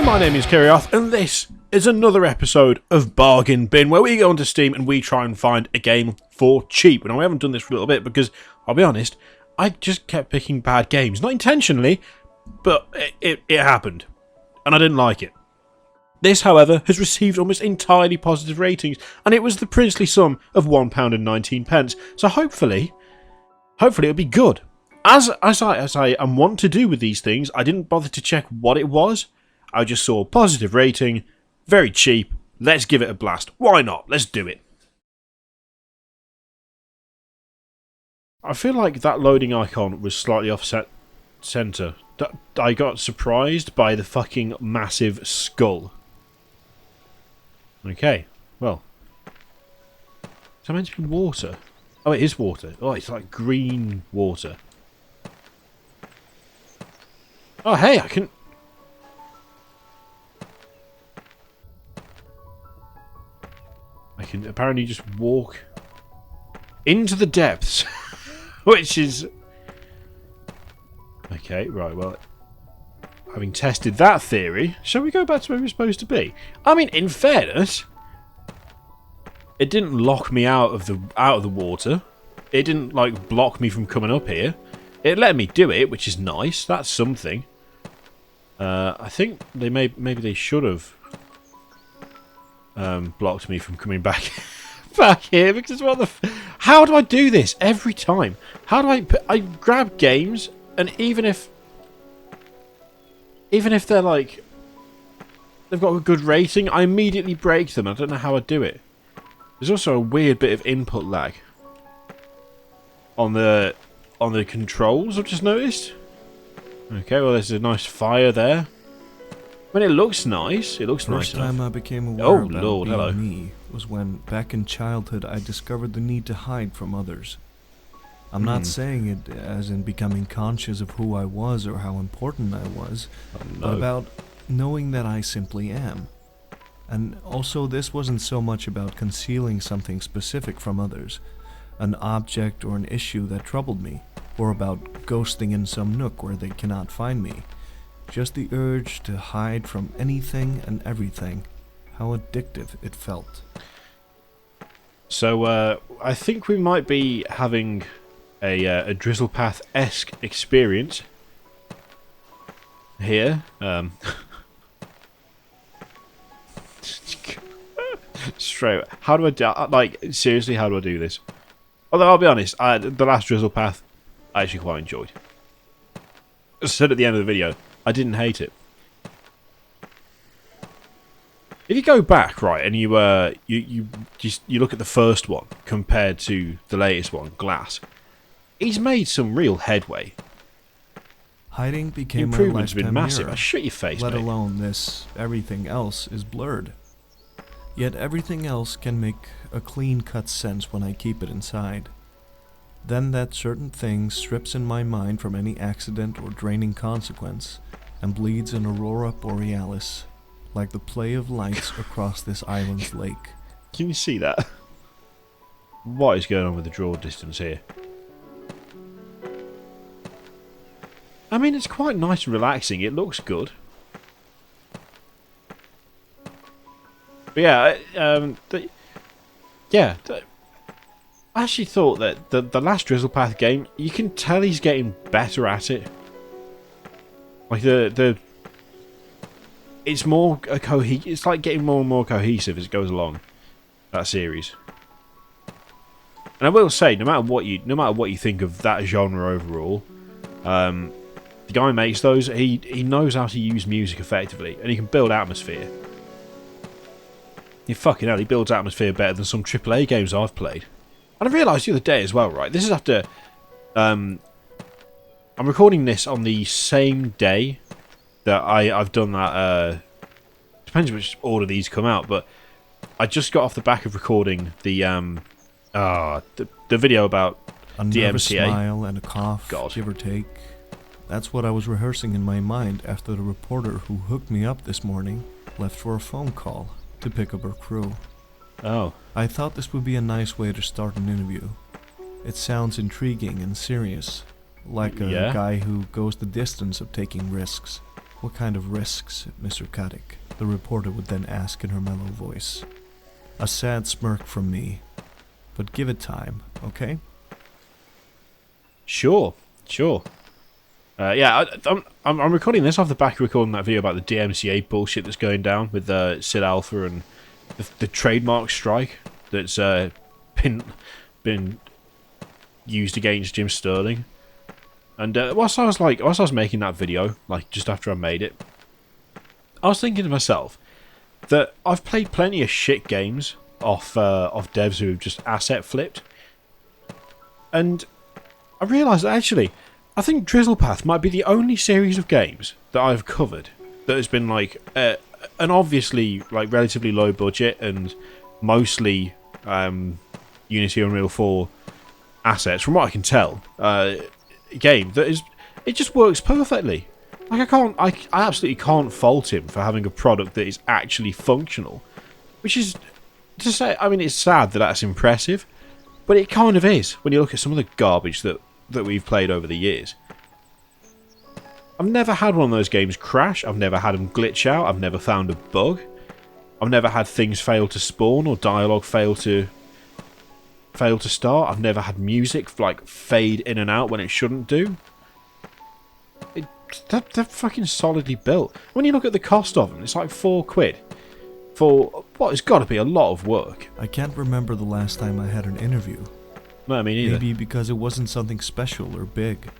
Hi, my name is Kirioth, and this is another episode of Bargain Bin, where we go onto Steam and we try and find a game for cheap. Now, we haven't done this for a little bit because, I'll be honest, I just kept picking bad games. Not intentionally, but it happened, and I didn't like it. This, however, has received almost entirely positive ratings, and it was the princely sum of £1.19. So hopefully it'll be good. As I am wont to do with these things, I didn't bother to check what it was. I just saw positive rating, very cheap, let's give it a blast. Why not? Let's do it. I feel like that loading icon was slightly offset center. I got surprised by the fucking massive skull. Okay, well. Is that meant to be water? Oh, it is water. Oh, it's like green water. Oh, hey, I can apparently just walk into the depths, which is... Okay, right, well, having tested that theory, shall we go back to where we're supposed to be? I mean, in fairness, it didn't lock me out of the water. It didn't, like, block me from coming up here. It let me do it, which is nice. That's something. I think maybe they should have blocked me from coming back here, because what the how do I do this every time? How do I grab games, and even if they're like they've got a good rating, I immediately break them. I don't know how I do it. There's also a weird bit of input lag on the controls, I've just noticed. Okay, well, there's a nice fire there. When it looks nice, it looks nice. First time I became aware about Lord, being hello. me was when, back in childhood, I discovered the need to hide from others. I'm not saying it as in becoming conscious of who I was or how important I was, but about knowing that I simply am. And also, this wasn't so much about concealing something specific from others, an object or an issue that troubled me, or about ghosting in some nook where they cannot find me. Just the urge to hide from anything and everything. How addictive it felt. So, I think we might be having a Drizzlepath-esque experience here. Straight. How do I do? Like, seriously, how do I do this? Although I'll be honest, the last Drizzlepath I actually quite enjoyed. As I said at the end of the video, I didn't hate it. If you go back, right, and you look at the first one compared to the latest one, Glass, he's made some real headway. Hiding became my Improvement's lifetime been massive. mirror, I shut your face, let mate. alone this everything else is blurred. Yet everything else can make a clean-cut sense when I keep it inside. Then that certain thing strips in my mind from any accident or draining consequence, and bleeds an aurora borealis, like the play of lights across this island's lake. Can you see that? What is going on with the draw distance here? I mean, it's quite nice and relaxing. It looks good. But yeah, I actually thought that the last Drizzlepath game, you can tell he's getting better at it. Like it's more it's like getting more and more cohesive as it goes along. That series. And I will say, no matter what you think of that genre overall, the guy who makes those, he knows how to use music effectively, and he can build atmosphere. You fucking hell, he builds atmosphere better than some AAA games I've played. And I realised the other day as well, right? This is after... I'm recording this on the same day that I've done that... depends which order these come out, but I just got off the back of recording the video about A nervous DMCA. smile and a cough, God. give or take. That's what I was rehearsing in my mind after the reporter who hooked me up this morning left for a phone call to pick up her crew. Oh. I thought this would be a nice way to start an interview. It sounds intriguing and serious, like a guy who goes the distance of taking risks. What kind of risks, Mr. Kadik? The reporter would then ask in her mellow voice. A sad smirk from me. But give it time, okay? Sure. Yeah, I'm recording this off the back of recording that video about the DMCA bullshit that's going down with Sid Alpha and the trademark strike that's been used against Jim Sterling. And whilst I was making that video, like just after I made it, I was thinking to myself that I've played plenty of shit games off devs who've just asset flipped, and I realised that actually, I think Drizzlepath might be the only series of games that I've covered that has been like an obviously like relatively low budget and mostly Unity Unreal 4 assets, from what I can tell, game that is, it just works perfectly. Like I absolutely can't fault him for having a product that is actually functional, which is to say, I mean, it's sad that that's impressive, but it kind of is when you look at some of the garbage that we've played over the years. I've never had one of those games crash. I've never had them glitch out. I've never found a bug. I've never had things fail to spawn or dialogue fail to start. I've never had music like fade in and out when it shouldn't do. They're fucking solidly built. When you look at the cost of them, it's like £4 for what has got to be a lot of work. I can't remember the last time I had an interview. No, me neither. Maybe because it wasn't something special or big.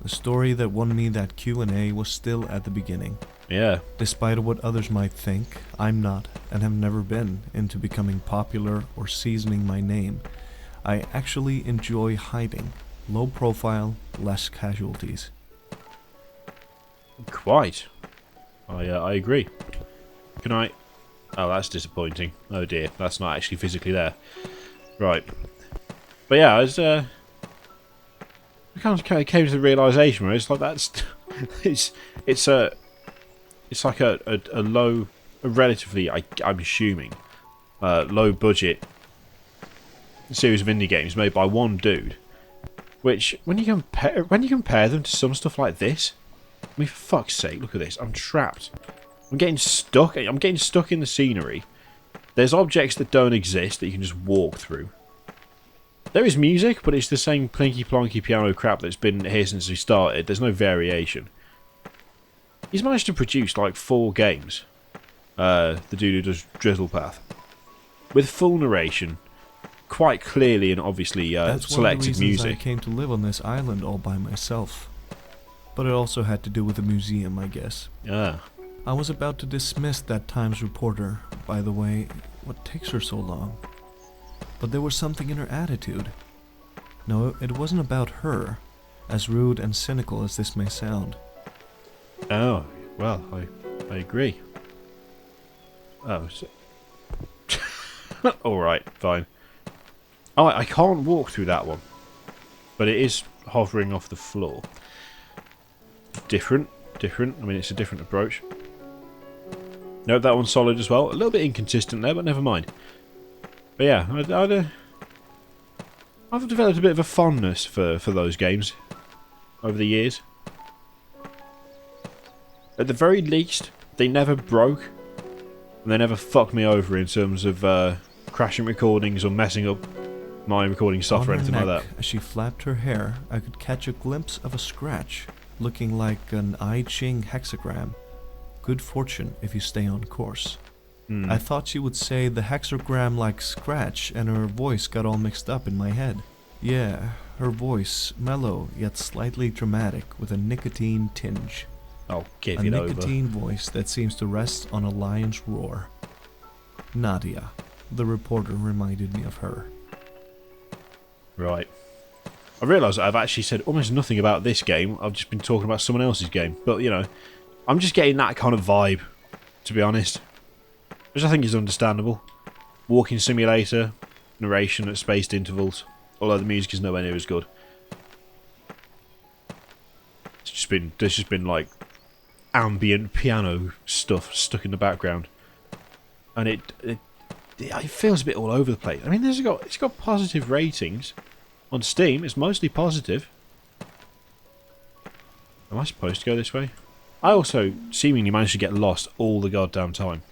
The story that won me that Q&A was still at the beginning. Yeah. Despite what others might think, I'm not, and have never been, into becoming popular or seasoning my name. I actually enjoy hiding. Low profile, less casualties. Quite. I agree. Can I... Oh, that's disappointing. Oh dear, that's not actually physically there. Right. But yeah, I kind of came to the realisation where it's like that's... it's like a low... A relatively, I'm assuming, low budget series of indie games made by one dude, which when you compare them to some stuff like this, I mean, for fuck's sake, look at this. I'm trapped. I'm getting stuck in the scenery. There's objects that don't exist that you can just walk through. There is music, but it's the same plinky plonky piano crap that's been here since we started. There's no variation. He's managed to produce like 4 games, the dude who does Drizzlepath, with full narration, quite clearly and obviously selected music. I came to live on this island all by myself. But it also had to do with the museum, I guess. Ah. I was about to dismiss that Times reporter. By the way, what takes her so long? But there was something in her attitude. No, it wasn't about her, as rude and cynical as this may sound. Oh, well, I agree. Oh, so... Alright, fine. Oh, I can't walk through that one. But it is hovering off the floor. Different. I mean, it's a different approach. No, that one's solid as well. A little bit inconsistent there, but never mind. But yeah, I've developed a bit of a fondness for those games over the years. At the very least, they never broke, and they never fucked me over in terms of crashing recordings or messing up my recording software or anything like that. As she flapped her hair, I could catch a glimpse of a scratch, looking like an I Ching hexagram. Good fortune if you stay on course. I thought she would say the hexagram like scratch, and her voice got all mixed up in my head. Yeah, her voice, mellow yet slightly dramatic with a nicotine tinge. I'll give it over. A nicotine voice that seems to rest on a lion's roar. Nadia, the reporter, reminded me of her. Right. I realise that I've actually said almost nothing about this game. I've just been talking about someone else's game. But, you know, I'm just getting that kind of vibe, to be honest. Which I think is understandable. Walking simulator, narration at spaced intervals. Although the music is nowhere near as good. There's just been like ambient piano stuff stuck in the background. And it feels a bit all over the place. I mean, it's got positive ratings. On Steam, it's mostly positive. Am I supposed to go this way? I also seemingly managed to get lost all the goddamn time.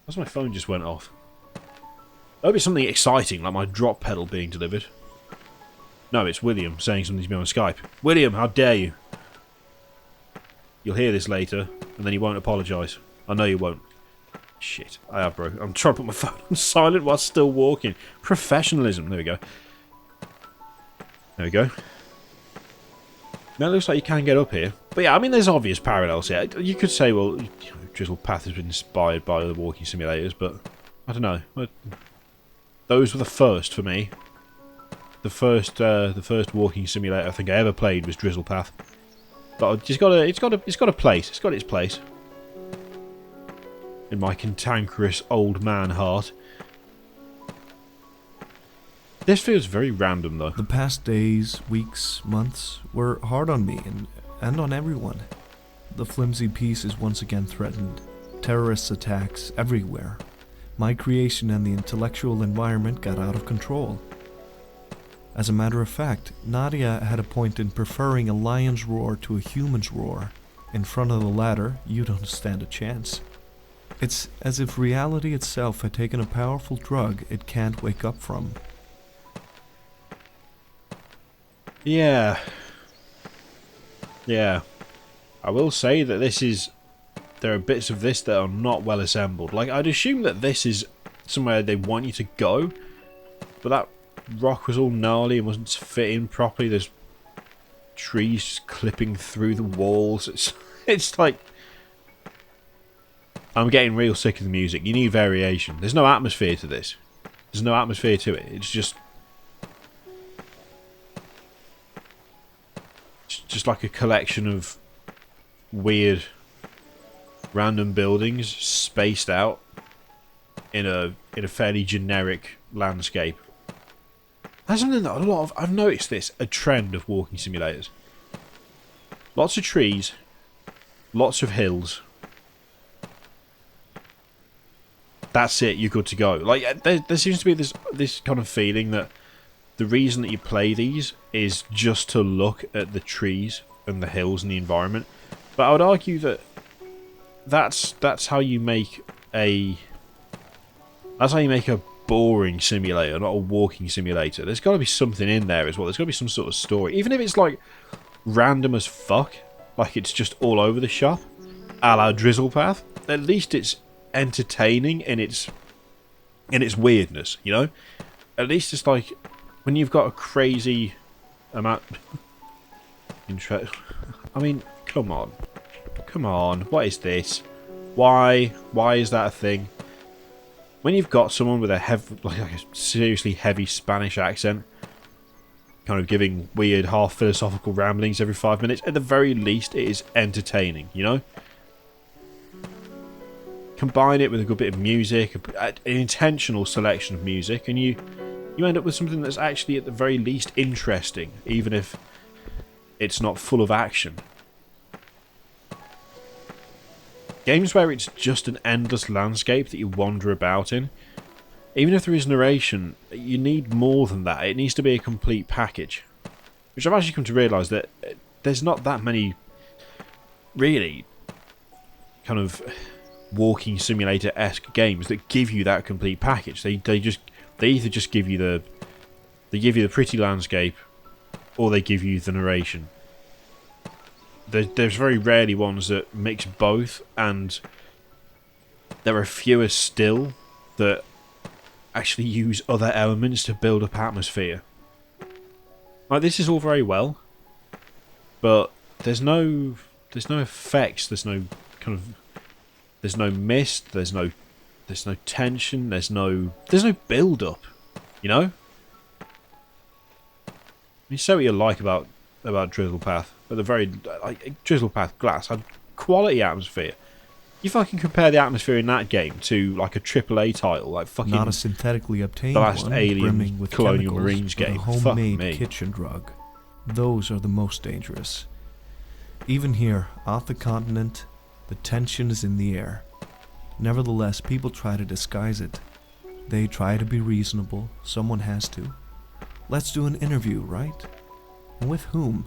That's my phone just went off. I hope it's something exciting, like my drop pedal being delivered. No, it's William saying something to me on Skype. William, how dare you? You'll hear this later, and then you won't apologise. I know you won't. Shit, I have, bro. I'm trying to put my phone on silent while still walking. Professionalism. There we go. There we go. Now it looks like you can get up here. But yeah, I mean, there's obvious parallels here. You could say, well, Drizzle Path has been inspired by other walking simulators, but I don't know. Those were the first for me. The first walking simulator I think I ever played was Drizzle Path. But it's got a place. It's got its place in my cantankerous old man heart. This feels very random, though. The past days, weeks, months were hard on me and on everyone. The flimsy peace is once again threatened. Terrorist attacks everywhere. My creation and the intellectual environment got out of control. As a matter of fact, Nadia had a point in preferring a lion's roar to a human's roar. In front of the latter, you don't stand a chance. It's as if reality itself had taken a powerful drug it can't wake up from. Yeah. Yeah. I will say that there are bits of this that are not well assembled. Like, I'd assume that this is somewhere they want you to go, but that rock was all gnarly and wasn't fitting properly. There's trees just clipping through the walls. It's like... I'm getting real sick of the music. You need variation. There's no atmosphere to this. There's no atmosphere to it. It's just like a collection of weird random buildings spaced out in a fairly generic landscape. That's something that I've noticed this, a trend of walking simulators. Lots of trees, lots of hills. That's it, you're good to go. Like, there seems to be this kind of feeling that the reason that you play these is just to look at the trees and the hills and the environment. But I would argue that that's how you make a boring simulator, not a walking simulator. There's got to be something in there as well. There's got to be some sort of story, even if it's like random as fuck, like it's just all over the shop, a la Drizzle Path. At least it's entertaining in its weirdness, you know. At least it's like when you've got a crazy amount. I mean, come on, what is this? Why is that a thing? When you've got someone with a seriously heavy Spanish accent, kind of giving weird half philosophical ramblings every 5 minutes, at the very least it is entertaining, you know? Combine it with a good bit of music, an intentional selection of music, and you end up with something that's actually at the very least interesting, even if it's not full of action. Games where it's just an endless landscape that you wander about in, even if there is narration, you need more than that. It needs to be a complete package. Which I've actually come to realise that there's not that many really kind of walking simulator-esque games that give you that complete package. They either just give you the pretty landscape, or they give you the narration. There's very rarely ones that mix both, and there are fewer still that actually use other elements to build up atmosphere. Like, this is all very well, but there's no effects. There's no mist. There's no tension. There's no build up. You know. You say what you like about Drizzle Path, but the very Drizzle Path Glass had quality atmosphere. You fucking compare the atmosphere in that game to like a AAA title, like fucking not a synthetically obtained the last one, Alien brimming with Colonial chemicals, Marines but game. a Fuck homemade me. kitchen drug. Those are the most dangerous. Even here, off the continent, the tension is in the air. Nevertheless, people try to disguise it. They try to be reasonable. Someone has to. Let's do an interview, right? And with whom?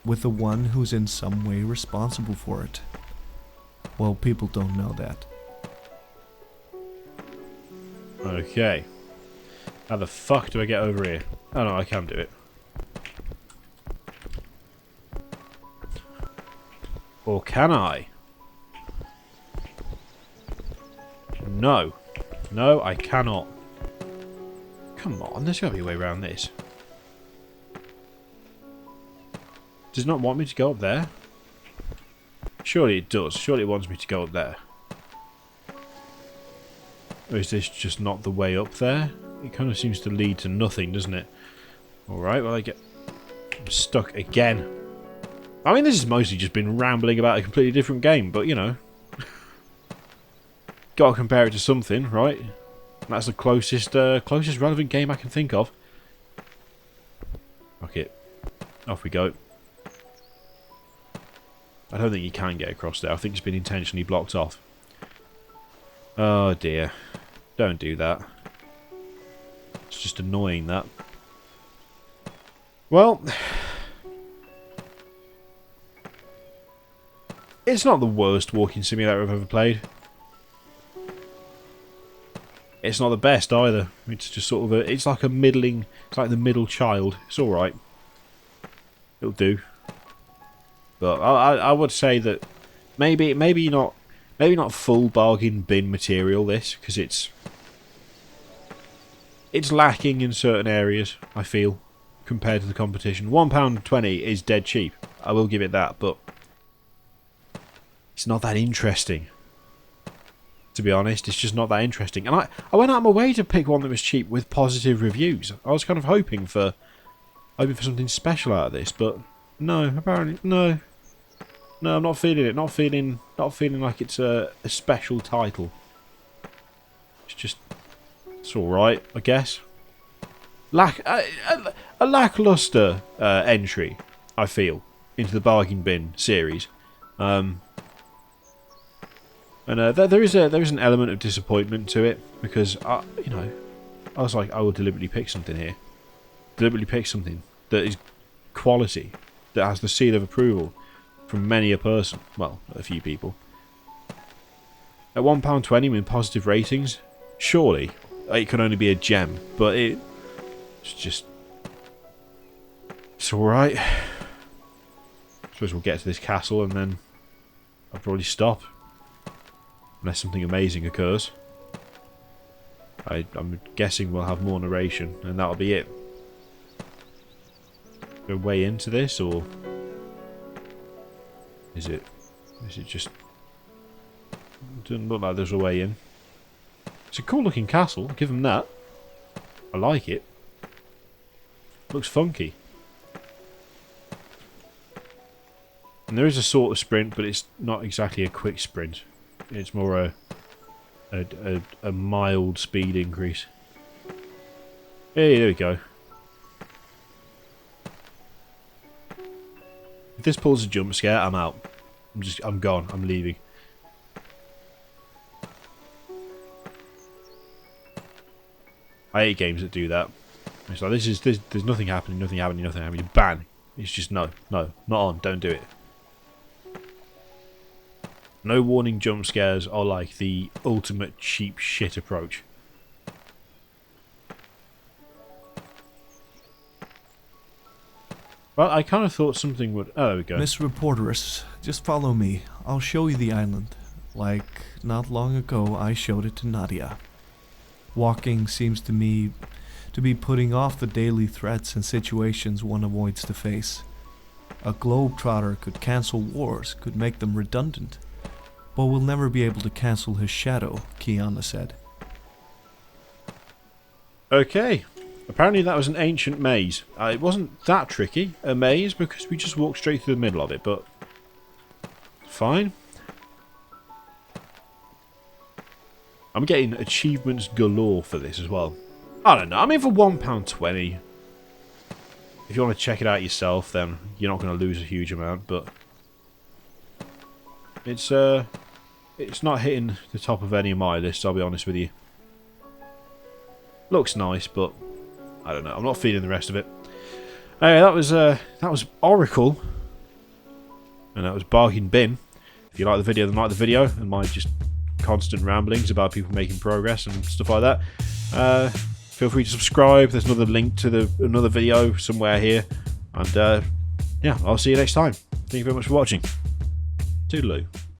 with the one who's in some way responsible for it. Well, people don't know that. Okay. How the fuck do I get over here? Oh no, I can do it. Or can I? No. No, I cannot. Come on, there's gotta be a way around this. Does it not want me to go up there? Surely it does. Surely it wants me to go up there. Or is this just not the way up there? It kind of seems to lead to nothing, doesn't it? Alright, well I'm stuck again. I mean, this has mostly just been rambling about a completely different game, but you know. Gotta compare it to something, right? That's the closest relevant game I can think of. Okay, off we go. I don't think you can get across there. I think it's been intentionally blocked off. Oh dear. Don't do that. It's just annoying, that. Well, it's not the worst walking simulator I've ever played. It's not the best either. It's just sort of it's like a middling, it's like the middle child. It's alright. It'll do. But I would say that maybe not full bargain bin material this, because it's lacking in certain areas, I feel, compared to the competition. £1.20 is dead cheap. I will give it that, but it's not that interesting. To be honest, it's just not that interesting. And I went out of my way to pick one that was cheap with positive reviews. I was kind of hoping for something special out of this, but no, apparently no. No, I'm not feeling it. Not feeling like it's a special title. It's all right, I guess. A lackluster entry, I feel, into the bargain bin series. And there is an element of disappointment to it, because I was like, I will deliberately pick something here, deliberately pick something that is quality, that has the seal of approval from many a person, well, a few people. At £1.20 with positive ratings, surely it can only be a gem, but it's alright. I suppose we'll get to this castle and then I'll probably stop. Unless something amazing occurs. I'm guessing we'll have more narration, and that'll be it. Go way into this, or is it just... It doesn't look like there's a way in. It's a cool looking castle, I'll give them that. I like it. Looks funky. And there is a sort of sprint, but it's not exactly a quick sprint. It's more a mild speed increase. Hey, there we go. If this pulls a jump scare, I'm out. I'm gone. I'm leaving. I hate games that do that. It's like there's nothing happening, nothing happening. Bang! It's just no, not on. Don't do it. No warning jump scares are like the ultimate cheap shit approach. Well, I kind of thought something would... Oh, there we go. Miss Reporteress, just follow me. I'll show you the island. Like, not long ago, I showed it to Nadia. Walking seems to me to be putting off the daily threats and situations one avoids to face. A globetrotter could cancel wars, could make them redundant. But we'll never be able to cancel his shadow, Kiana said. Okay. Apparently that was an ancient maze. It wasn't that tricky, a maze, because we just walked straight through the middle of it, but... Fine. I'm getting achievements galore for this as well. I don't know, I mean for £1.20. If you want to check it out yourself, then you're not going to lose a huge amount, but... It's not hitting the top of any of my lists, I'll be honest with you. Looks nice, but I don't know. I'm not feeling the rest of it. Anyway, that was Oracle and that was Bargain Bin. If you like the video, then like the video, and my just constant ramblings about people making progress and stuff like that. Feel free to subscribe. There's another link to another video somewhere here, and yeah, I'll see you next time. Thank you very much for watching. Toodaloo.